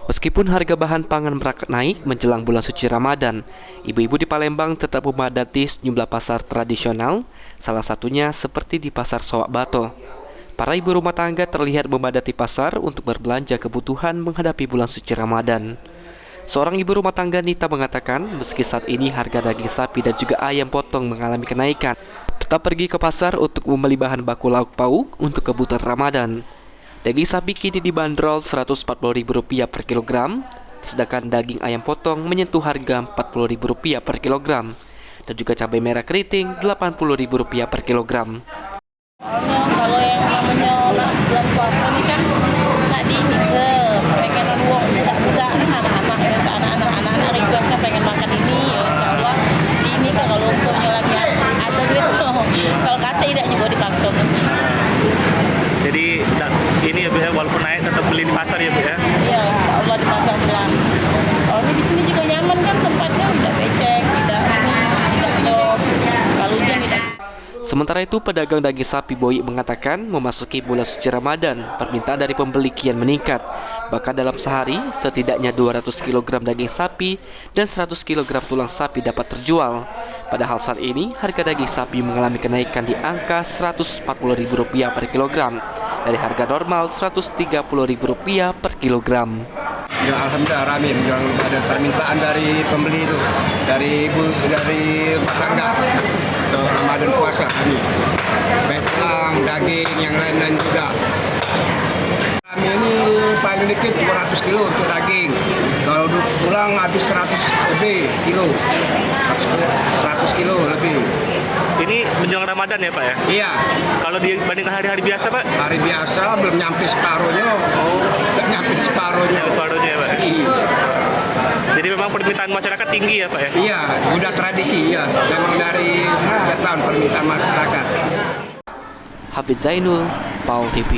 Meskipun harga bahan pangan merangkak naik menjelang bulan suci Ramadan, ibu-ibu di Palembang tetap memadati sejumlah pasar tradisional, salah satunya seperti di Pasar Sowak Bato. Para ibu rumah tangga terlihat memadati pasar untuk berbelanja kebutuhan menghadapi bulan suci Ramadan. Seorang ibu rumah tangga Nita mengatakan, meski saat ini harga daging sapi dan juga ayam potong mengalami kenaikan, tetap pergi ke pasar untuk membeli bahan baku lauk pauk untuk kebutuhan Ramadan. Daging sapi kini dibanderol Rp140.000 per kilogram, sedangkan daging ayam potong menyentuh harga Rp40.000 per kilogram, dan juga cabai merah keriting Rp80.000 per kilogram. Kalau yang namanya bulan puasa ini kan tadi ke pengen uang budak-budak anak-anak requestnya pengen makan ini, ya insya Allah di ini kalau umpamanya lagi ada gitu. Kalau kata tidak juga dipaksa nanti. Jadi ini ya Bu ya, walaupun naik tetap beli di pasar ya Bu ya? Iya, insya Allah di pasar pulang. Soalnya di sini juga nyaman kan tempatnya, tidak becek, tidak top, kalau hujan tidak. Sementara itu, pedagang daging sapi Boy mengatakan memasuki bulan suci Ramadan, permintaan dari pembeli kian meningkat. Bahkan dalam sehari, setidaknya 200 kg daging sapi dan 100 kg tulang sapi dapat terjual. Padahal saat ini, harga daging sapi mengalami kenaikan di angka Rp140.000 per kilogram, dari harga normal Rp130.000 per kilogram. Ya, alhamdulillah ramai, ada permintaan dari pembeli itu, dari tetangga untuk Ramadan puasa ini. Beselang, daging, yang lain-lain juga. Kami ini paling dikit 200 kilo untuk daging. Kalau pulang habis 100 lebih kilo, 100 kilo lebih. Ini menjelang Ramadan ya Pak ya? Iya. Kalau dibandingkan hari-hari biasa Pak? Hari biasa belum nyampe separuhnya. Belum nyampe separuhnya. Separuhnya ya Pak? Iya. Jadi memang permintaan masyarakat tinggi ya Pak ya? Iya, udah tradisi ya. Memang dari 3 tahun permintaan masyarakat. Hafidz Zainul, PAL TV.